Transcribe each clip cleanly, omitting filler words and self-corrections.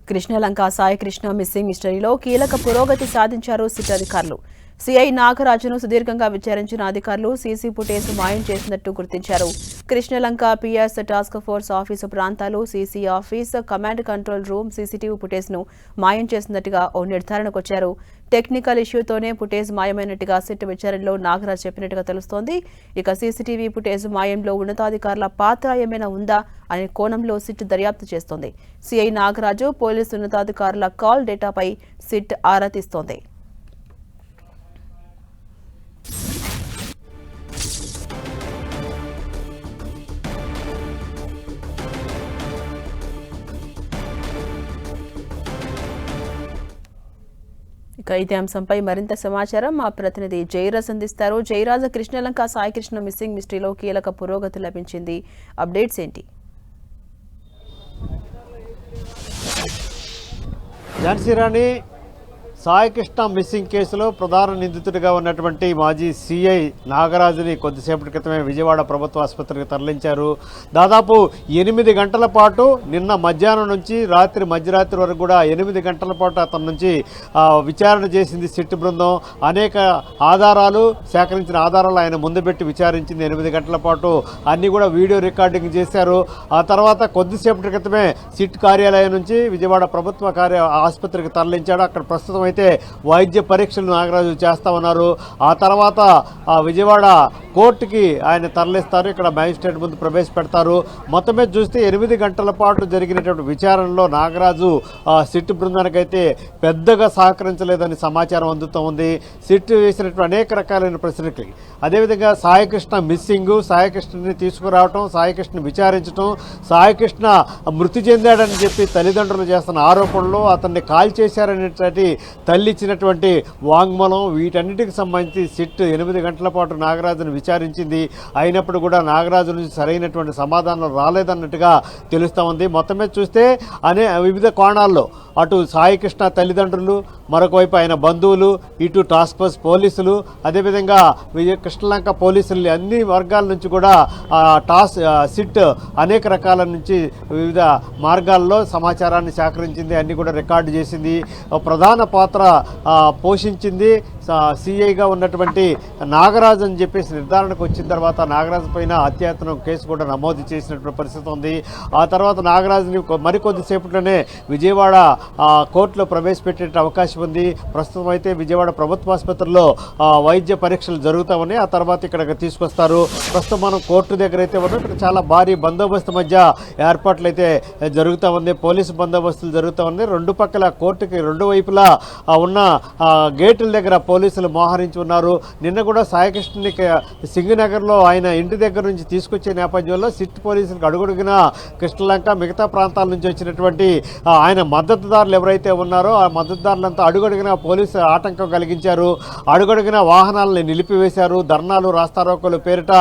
Krishnalanka Sai Krishna missing మిస్టరీలో కీలక పురోగతి సాధించారు సిట్ అధికారులు. సిఐ నాగరాజును సుదీర్ఘంగా విచారించిన అధికారులు సీసీ ఫుటేజ్ మాయం చేసినట్టు గుర్తించారు. Krishnalanka PS task force office ప్రాంతాలు, CC office, command control room CCTV ఫుటేజ్ను మాయం చేసినట్టుగా ఓ నిర్ధారణకొచ్చారు. టెక్నికల్ ఇష్యూతోనే ఫుటేజ్ మాయమైనట్టుగా సిట్ విచారణలో నాగరాజ్ చెప్పినట్టుగా తెలుస్తోంది. ఇక సీసీటీవీ ఫుటేజ్ మాయంలో ఉన్నతాధికారుల పాత్ర ఏమైనా ఉందా అనే కోణంలో సిట్ దర్యాప్తు చేస్తోంది. సిఐ నాగరాజు, పోలీసు ఉన్నతాధికారుల కాల్ డేటాపై సిట్ ఆరా తీస్తోంది. ఇక ఇదే అంశంపై మరింత సమాచారం మా ప్రతినిధి జయరాజ్ అందిస్తారు. జయరాజ్, కృష్ణలంక సాయి కృష్ణ మిస్సింగ్ మిస్టరీలో కీలక పురోగతి లభించింది. అప్డేట్స్ ఏంటి? ఝాన్సీరాణి, సాయి కృష్ణ మిస్సింగ్ కేసులో ప్రధాన నిందితుడిగా ఉన్నటువంటి మాజీ సిఐ నాగరాజుని కొద్దిసేపటి క్రితమే విజయవాడ ప్రభుత్వ ఆసుపత్రికి తరలించారు. దాదాపు 8 గంటల పాటు నిన్న మధ్యాహ్నం నుంచి మధ్యరాత్రి వరకు కూడా 8 గంటల పాటు అతని నుంచి విచారణ చేసింది సిట్ బృందం. అనేక ఆధారాలు సేకరించిన ఆధారాలు ఆయన ముందు పెట్టి విచారించింది. 8 గంటల పాటు అన్నీ కూడా వీడియో రికార్డింగ్ చేశారు. ఆ తర్వాత కొద్దిసేపటి క్రితమే సిట్ కార్యాలయం నుంచి విజయవాడ ప్రభుత్వ ఆసుపత్రికి తరలించాడు. అక్కడ ప్రస్తుతం అయితే వైద్య పరీక్షలు నాగరాజు చేస్తా ఉన్నారు. ఆ తర్వాత విజయవాడ కోర్టుకి ఆయన తరలిస్తారు. ఇక్కడ మ్యాజిస్ట్రేట్ ముందు ప్రవేశపెడతారు. మొత్తమే చూస్తే 8 గంటల పాటు జరిగినటువంటి విచారణలో నాగరాజు సిట్ బృందానికి అయితే పెద్దగా సహకరించలేదని సమాచారం అందుతూ ఉంది. సిట్ వేసినటువంటి అనేక రకాలైన ప్రశ్నలకి, అదేవిధంగా సాయికృష్ణ మిస్సింగ్, సాయికృష్ణని తీసుకురావటం, సాయికృష్ణ విచారించడం, సాయికృష్ణ మృతి చెందాడని చెప్పి తల్లిదండ్రులు చేస్తున్న ఆరోపణలు, అతన్ని కాల్ చేశారనేటువంటి తల్లి ఇచ్చినటువంటి వాంగ్మూలం, వీటన్నిటికి సంబంధించి సిట్ 8 గంటల పాటు నాగరాజును విచారించింది. అయినప్పుడు కూడా నాగరాజు నుంచి సరైనటువంటి సమాధానం రాలేదన్నట్టుగా తెలుస్తూ ఉంది. మొత్తమే చూస్తే వివిధ కోణాల్లో అటు సాయికృష్ణ తల్లిదండ్రులు, మరొక వైపు ఆయన బంధువులు, ఇటు టాస్క్ ఫోర్స్ పోలీసులు, అదేవిధంగా కృష్ణలంక పోలీసులు, అన్ని వర్గాల నుంచి కూడా సిట్ అనేక రకాల నుంచి వివిధ మార్గాల్లో సమాచారాన్ని సేకరించింది, అన్ని కూడా రికార్డు చేసింది. ప్రధాన పాత్ర పోషించింది సిఐగా ఉన్నటువంటి నాగరాజు అని చెప్పేసి నిర్ధారణకు వచ్చిన తర్వాత నాగరాజు పైన హత్యాయత్నం కేసు కూడా నమోదు చేసినటువంటి పరిస్థితి ఉంది. ఆ తర్వాత నాగరాజుని మరికొద్దిసేపట్లోనే విజయవాడ కోర్టులో ప్రవేశపెట్టే అవకాశం ఉంది. ప్రస్తుతం అయితే విజయవాడ ప్రభుత్వ ఆసుపత్రిలో వైద్య పరీక్షలు జరుగుతూ ఉన్నాయి. ఆ తర్వాత ఇక్కడికి తీసుకొస్తారు. ప్రస్తుతం మనం కోర్టు దగ్గర అయితే ఉన్నాం. ఇక్కడ చాలా భారీ బందోబస్తు మధ్య ఏర్పాట్లు అయితే జరుగుతూ ఉంది. పోలీసు బందోబస్తులు జరుగుతూ ఉంది. రెండు పక్కల కోర్టుకి రెండు వైపులా ఉన్న గేట్ల దగ్గర పోలీసులు మోహరించి ఉన్నారు. నిన్న కూడా సాయికృష్ణని సింగనగర్లో ఆయన ఇంటి దగ్గర నుంచి తీసుకొచ్చే నేపథ్యంలో సిట్ పోలీసులకు అడుగడుగున కృష్ణలంక మిగతా ప్రాంతాల నుంచి వచ్చినటువంటి ఆయన మద్దతుదారులు ఎవరైతే ఉన్నారో ఆ మద్దతుదారులంతా అడుగడుగున పోలీసు ఆటంకం కలిగించారు. అడుగడుగున వాహనాలను నిలిపివేశారు. ధర్నాలు, రాస్తారోకోలు పేరిట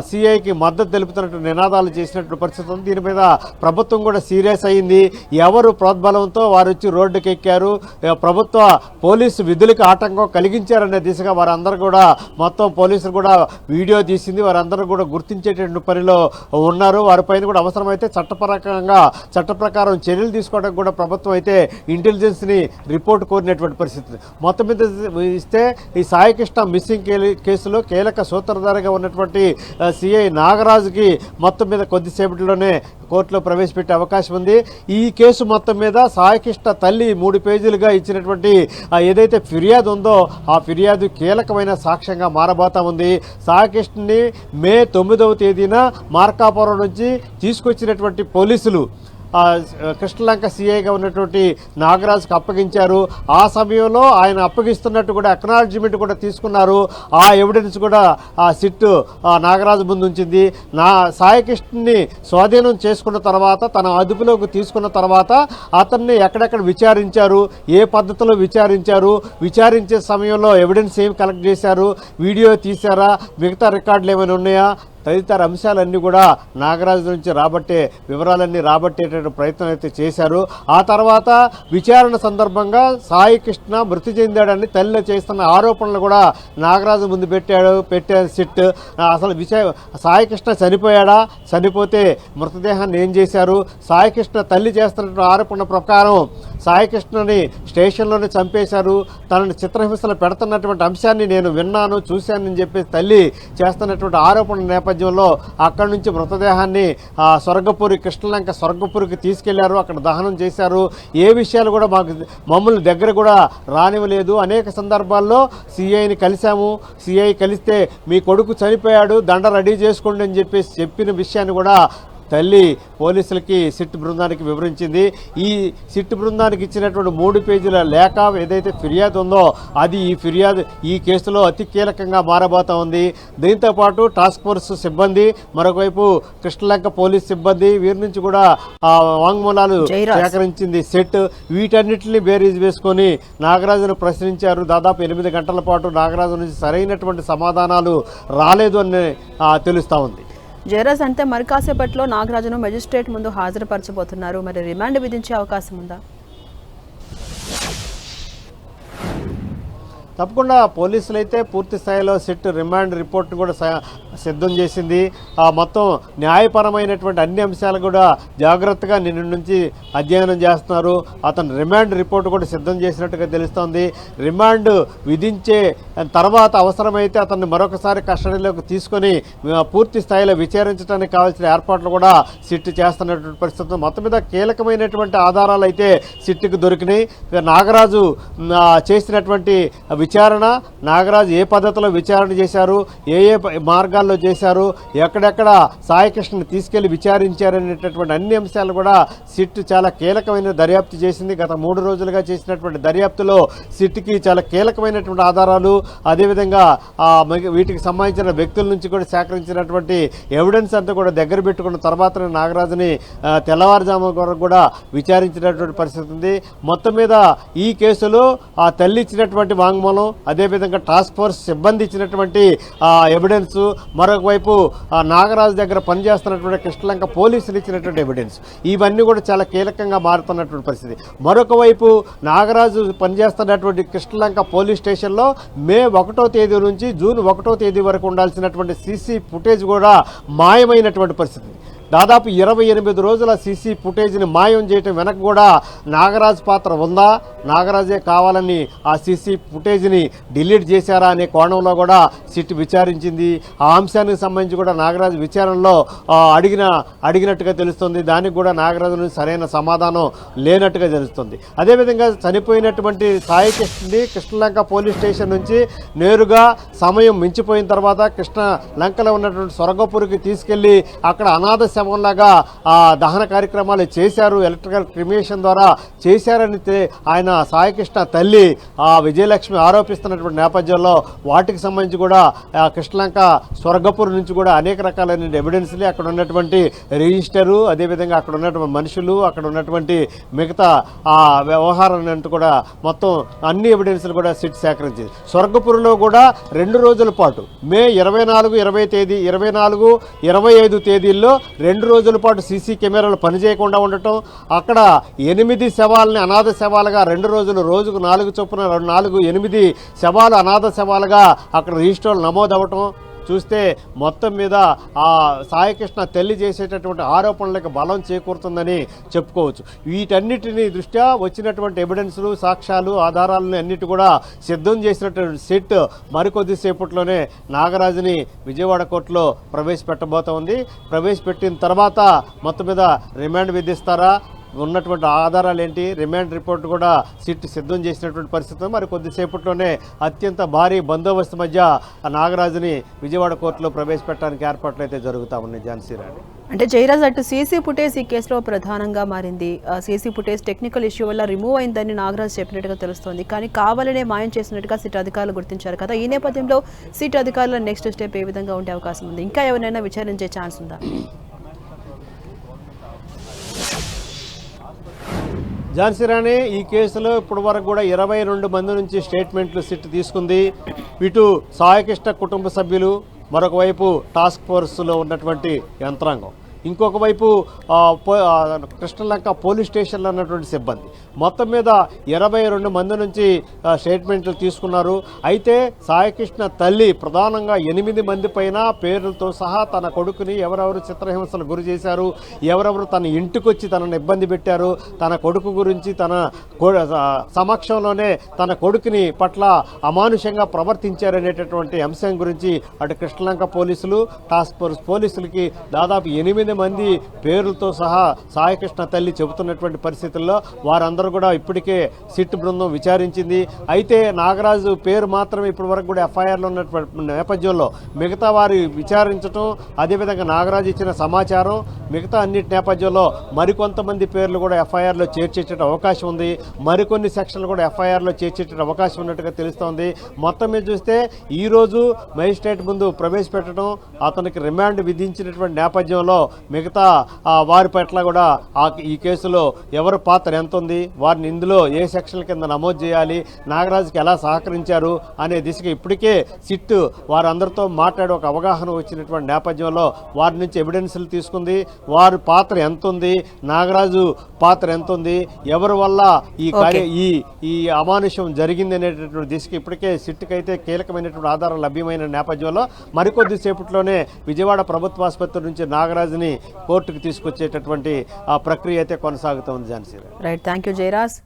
సిఐకి మద్దతు తెలుపుతున్నట్టు నినాదాలు చేసినట్టు పరిస్థితి ఉంది. దీని మీద ప్రభుత్వం కూడా సీరియస్ అయింది. ఎవరు ప్రోద్బలంతో వారు వచ్చి రోడ్డుకి ఎక్కారు, ప్రభుత్వ పోలీసు విధులకు ఆటంకం కలిగించారనే దిశగా వారందరూ కూడా మొత్తం పోలీసులు కూడా వీడియో తీసింది. వారందరూ కూడా గుర్తించేటువంటి పనిలో ఉన్నారు. వారిపైన కూడా అవసరమైతే చట్ట ప్రకారం చర్యలు తీసుకోవడానికి కూడా ప్రభుత్వం అయితే ఇంటెలిజెన్స్ని రిపోర్ట్ కోరినటువంటి పరిస్థితి. మొత్తం మీద ఇస్తే ఈ సాయికృష్ణ మిస్సింగ్ కేసులో కీలక సూత్రధారిగా ఉన్నటువంటి సిఐ నాగరాజుకి మొత్తం మీద కొద్దిసేపటిలోనే కోర్టులో ప్రవేశపెట్టే అవకాశం ఉంది. ఈ కేసు మొత్తం మీద సాయికృష్ణ తల్లి 3 పేజీలుగా ఇచ్చినటువంటి ఏదైతే ఫిర్యాదు ఉందో ఆ ఫిర్యాదు కీలకమైన సాక్ష్యంగా మారబోతా ఉంది. సాయికృష్ణని మే 9వ తేదీన మార్కాపురం నుంచి తీసుకొచ్చినటువంటి పోలీసులు కృష్ణలంక సిఐగా ఉన్నటువంటి నాగరాజుకు అప్పగించారు. ఆ సమయంలో ఆయన అప్పగిస్తున్నట్టు కూడా అక్నాలజ్మెంట్ కూడా తీసుకున్నారు. ఆ ఎవిడెన్స్ కూడా సిట్ నాగరాజు ముందు ఉంచింది. సాయికృష్ణని స్వాధీనం చేసుకున్న తర్వాత, తన అదుపులోకి తీసుకున్న తర్వాత అతన్ని ఎక్కడెక్కడ విచారించారు, ఏ పద్ధతిలో విచారించారు, విచారించే సమయంలో ఎవిడెన్స్ ఏం కలెక్ట్ చేశారు, వీడియో తీశారా, మిగతా రికార్డులు ఏమైనా ఉన్నాయా, తదితర అంశాలన్నీ కూడా నాగరాజు నుంచి వివరాలన్నీ రాబట్టేటటువంటి ప్రయత్నం అయితే చేశారు. ఆ తర్వాత విచారణ సందర్భంగా సాయి కృష్ణ మృతి చెందాడని తల్లి చేస్తున్న ఆరోపణలు కూడా నాగరాజు ముందు పెట్టే సిట్. అసలు సాయి కృష్ణ చనిపోయాడా, చనిపోతే మృతదేహాన్ని ఏం చేశారు, సాయి కృష్ణ తల్లి చేస్తున్న ఆరోపణ ప్రకారం సాయి కృష్ణని స్టేషన్లోనే చంపేశారు, తనని చిత్రహింసలు పెడుతున్నటువంటి అంశాన్ని నేను విన్నాను, చూశానని చెప్పేసి తల్లి చేస్తున్నటువంటి ఆరోపణ నేపథ్యంలో అక్కడి నుంచి మృతదేహాన్ని కృష్ణలంక స్వర్గపూరికి తీసుకెళ్లారు, అక్కడ దహనం చేశారు. ఏ విషయాలు కూడా మమ్మల్ని దగ్గర కూడా రానివ్వలేదు. అనేక సందర్భాల్లో సిఐని కలిశాము, సిఐ కలిస్తే మీ కొడుకు చనిపోయాడు, దండ రెడీ చేసుకోండి అని చెప్పేసి చెప్పిన విషయాన్ని కూడా తల్లి పోలీసులకి సిట్ బృందానికి వివరించింది. ఈ సిట్ బృందానికి ఇచ్చినటువంటి 3 పేజీల లేఖ ఏదైతే ఫిర్యాదు ఉందో అది ఈ కేసులో అతి కీలకంగా మారబోతా ఉంది. దీంతోపాటు టాస్క్ ఫోర్స్ సిబ్బంది, మరొకవైపు కృష్ణలంక పోలీస్ సిబ్బంది, వీరి నుంచి కూడా వాంగ్మూలాలు సేకరించింది సెట్. వీటన్నిటిని బేరీజ్ వేసుకొని నాగరాజును ప్రశ్నించారు. దాదాపు 8 గంటల పాటు నాగరాజు నుంచి సరైనటువంటి సమాధానాలు రాలేదు అని తెలుస్తూ ఉంది. జయరాజ్ అంటే మరి కాసేపట్లో నాగరాజును మెజిస్ట్రేట్ ముందు హాజరుపరచబోతున్నారు. మరి రిమాండ్ విధించే అవకాశం ఉందా? తప్పకుండా పోలీసులు అయితే పూర్తి స్థాయిలో సిట్ రిమాండ్ రిపోర్ట్ను కూడా సిద్ధం చేసింది. మొత్తం న్యాయపరమైనటువంటి అన్ని అంశాలు కూడా జాగ్రత్తగా నిన్న నుంచి అధ్యయనం చేస్తున్నారు. అతను రిమాండ్ రిపోర్ట్ కూడా సిద్ధం చేసినట్టుగా తెలుస్తోంది. రిమాండ్ విధించే తర్వాత అవసరమైతే అతన్ని మరొకసారి కస్టడీలోకి తీసుకొని పూర్తి స్థాయిలో విచారించడానికి కావాల్సిన ఏర్పాట్లు కూడా సిట్ చేస్తున్నటువంటి పరిస్థితి. మొత్తం మీద కీలకమైనటువంటి ఆధారాలు అయితే సిట్కి దొరికినాయి. నాగరాజు చేసినటువంటి విచారణ, నాగరాజు ఏ పద్ధతిలో విచారణ చేశారు, ఏ మార్గాల్లో చేశారు, ఎక్కడెక్కడ సాయికృష్ణని తీసుకెళ్లి విచారించారనేటటువంటి అన్ని అంశాలు కూడా సిట్ చాలా కీలకమైన దర్యాప్తు చేసింది. గత 3 రోజులుగా చేసినటువంటి దర్యాప్తులో సిట్కి చాలా కీలకమైనటువంటి ఆధారాలు, అదేవిధంగా వీటికి సంబంధించిన వ్యక్తుల నుంచి కూడా సేకరించినటువంటి ఎవిడెన్స్ అంతా కూడా దగ్గర పెట్టుకున్న తర్వాతనే నాగరాజుని తెల్లవారుజాము వరకు కూడా విచారించినటువంటి పరిస్థితి ఉంది. మొత్తం మీద ఈ కేసులో ఆ తల్లి ఇచ్చినటువంటి వాంగ్మూలం, అదేవిధంగా టాస్క్ ఫోర్స్ సిబ్బంది ఇచ్చినటువంటి ఎవిడెన్స్, మరొక వైపు నాగరాజు దగ్గర పనిచేస్తున్నటువంటి కృష్ణలంక పోలీసులు ఇచ్చినటువంటి ఎవిడెన్స్, ఇవన్నీ కూడా చాలా కీలకంగా మారుతున్నటువంటి పరిస్థితి. మరొక వైపు నాగరాజు పనిచేస్తున్నటువంటి కృష్ణలంక పోలీస్ స్టేషన్లో మే 1వ తేదీ నుంచి జూన్ 1వ తేదీ వరకు ఉండాల్సినటువంటి సీసీ ఫుటేజ్ కూడా మాయమైనటువంటి పరిస్థితి. దాదాపు 28 రోజుల సీసీ ఫుటేజ్ని మాయం చేయటం వెనక కూడా నాగరాజు పాత్ర ఉందా, నాగరాజే కావాలని ఆ సీసీ ఫుటేజ్ని డిలీట్ చేశారా అనే కోణంలో కూడా సిట్ విచారించింది. ఆ అంశానికి సంబంధించి కూడా నాగరాజు విచారణలో అడిగినట్టుగా తెలుస్తుంది. దానికి కూడా నాగరాజు నుంచి సరైన సమాధానం లేనట్టుగా తెలుస్తుంది. అదేవిధంగా చనిపోయినటువంటి సాయి కృష్ణని కృష్ణలంక పోలీస్ స్టేషన్ నుంచి నేరుగా సమయం మించిపోయిన తర్వాత కృష్ణలంకలో ఉన్నటువంటి స్వర్గపూరికి తీసుకెళ్లి అక్కడ అనాథ శవంలాగా దహన కార్యక్రమాలు చేశారు, ఎలక్ట్రికల్ క్రిమినేషన్ ద్వారా చేశారని ఆయన సాయికృష్ణ తల్లి విజయలక్ష్మి ఆరోపిస్తున్నటువంటి నేపథ్యంలో వాటికి సంబంధించి కూడా కృష్ణలంక స్వర్గపూర్ నుంచి కూడా అనేక రకాలైన ఎవిడెన్స్లు, అక్కడ ఉన్నటువంటి రిజిస్టరు, అదేవిధంగా అక్కడ ఉన్నటువంటి మనుషులు, అక్కడ ఉన్నటువంటి మిగతా వ్యవహారాన్ని అంటూ కూడా మొత్తం అన్ని ఎవిడెన్స్లు కూడా సిట్ సేకరించింది. స్వర్గపూర్లో కూడా 2 రోజుల పాటు మే 24, 24, 25 తేదీల్లో 2 రోజుల పాటు సీసీ కెమెరాలు పనిచేయకుండా ఉండటం, అక్కడ 8 శవాలని అనాథ శవాలుగా 2 రోజులు, రోజుకు 4 చొప్పున 8 శవాలు అనాథ శవాలుగా అక్కడ రిజిస్టర్లు నమోదవటం చూస్తే మొత్తం మీద ఆ సాయికృష్ణ తల్లి చేసేటటువంటి ఆరోపణలకు బలం చేకూరుతుందని చెప్పుకోవచ్చు. వీటన్నిటిని దృష్ట్యా వచ్చినటువంటి ఎవిడెన్స్లు, సాక్ష్యాలు, ఆధారాలను అన్నిటి కూడా సిద్ధం చేసినటువంటి సెట్ మరికొద్దిసేపట్లోనే నాగరాజుని విజయవాడ కోర్టులో ప్రవేశపెట్టబోతోంది. ప్రవేశపెట్టిన తర్వాత మొత్తం మీద రిమాండ్ విధిస్తారా, ఉన్నటువంటి ఆధారాలు ఏంటి, రిమాండ్ రిపోర్ట్ కూడా సిట్ సిద్ధం చేసినటువంటి పరిస్థితి. మరి కొద్దిసేపట్లోనే అత్యంత భారీ బందోబస్తు మధ్య నాగరాజుని విజయవాడ కోర్టులో ప్రవేశపెట్టడానికి ఏర్పాట్లు అయితే జరుగుతూ ఉన్నాయి. ఝాన్సీ రాణి. అంటే జయరాజ్ అటు సీసీ ఫుటేజ్ ఈ కేసులో ప్రధానంగా మారింది. సీసీ ఫుటేజ్ టెక్నికల్ ఇష్యూ వల్ల రిమూవ్ అయిందని నాగరాజ్ చెప్పినట్టుగా తెలుస్తోంది. కానీ కావాలనే మాయం చేసినట్టుగా సిట్ అధికారులు గుర్తించారు కదా. ఈ నేపథ్యంలో సిట్ అధికారుల నెక్స్ట్ స్టెప్ ఏ విధంగా ఉండే అవకాశం ఉంది? ఇంకా ఎవరైనా విచారించే ఛాన్స్ ఉందా? ఝాన్సీ రాణి, ఈ కేసులో ఇప్పటి వరకు కూడా 22 మంది నుంచి స్టేట్మెంట్లు సిట్ తీసుకుంది. ఇటు సాయికృష్ణ కుటుంబ సభ్యులు, మరొక వైపు టాస్క్ ఫోర్స్లో ఉన్నటువంటి యంత్రాంగం, ఇంకొక వైపు కృష్ణలంక పోలీస్ స్టేషన్లో ఉన్నటువంటి సిబ్బంది, మొత్తం మీద 22 మంది నుంచి స్టేట్మెంట్లు తీసుకున్నారు. అయితే సాయికృష్ణ తల్లి ప్రధానంగా 8 మంది పైన పేర్లతో సహా తన కొడుకుని ఎవరెవరు చిత్రహింసలు గురి చేశారు, ఎవరెవరు తన ఇంటికి వచ్చి తనను ఇబ్బంది పెట్టారు, తన కొడుకు గురించి తన సమక్షంలోనే తన కొడుకుని పట్ల అమానుషంగా ప్రవర్తించారనేటటువంటి అంశం గురించి అటు కృష్ణలంక పోలీసులు, టాస్క్ ఫోర్స్ పోలీసులకి దాదాపు 8 మంది పేర్లతో సహా సాయికృష్ణ తల్లి చెబుతున్నటువంటి పరిస్థితుల్లో వారందరూ కూడా ఇప్పటికే సిట్ బృందం విచారించింది. అయితే నాగరాజు పేరు మాత్రం ఇప్పటి వరకు కూడా ఎఫ్ఐఆర్లో ఉన్నటువంటి నేపథ్యంలో మిగతా వారి విచారించడం, అదేవిధంగా నాగరాజు ఇచ్చిన సమాచారం, మిగతా అన్నిటి నేపథ్యంలో మరికొంతమంది పేర్లు కూడా ఎఫ్ఐఆర్లో చేర్చేట అవకాశం ఉంది. మరికొన్ని సెక్షన్లు కూడా ఎఫ్ఐఆర్లో చేర్చేట అవకాశం ఉన్నట్టుగా తెలుస్తోంది. మొత్తం మీద చూస్తే ఈరోజు మేజిస్ట్రేట్ ముందు ప్రవేశపెట్టడం, అతనికి రిమాండ్ విధించినటువంటి నేపథ్యంలో మిగతా వారి పట్ల కూడా ఈ కేసులో ఎవరి పాత్ర ఎంత ఉంది, వారిని ఇందులో ఏ సెక్షన్ల కింద నమోదు చేయాలి, నాగరాజుకి ఎలా సహకరించారు అనే దిశగా ఇప్పటికే సిట్ వారందరితో మాట్లాడే ఒక అవగాహన వచ్చినటువంటి నేపథ్యంలో వారి నుంచి ఎవిడెన్స్లు తీసుకుంది. వారి పాత్ర ఎంత ఉంది, నాగరాజు పాత్ర ఎంత ఉంది, ఎవరి వల్ల ఈ అమానుషం జరిగింది అనేటటువంటి దిశకి ఇప్పటికే సిట్కి అయితే కీలకమైనటువంటి ఆధారాలు లభ్యమైన నేపథ్యంలో మరికొద్ది సేపట్లోనే విజయవాడ ప్రభుత్వ ఆసుపత్రి నుంచి నాగరాజుని కోర్టుకు తీసుకొచ్చేటటువంటి ఆ ప్రక్రియ అయితే కొనసాగుతోంది. Jhansi. Right, thank you Jayaraj.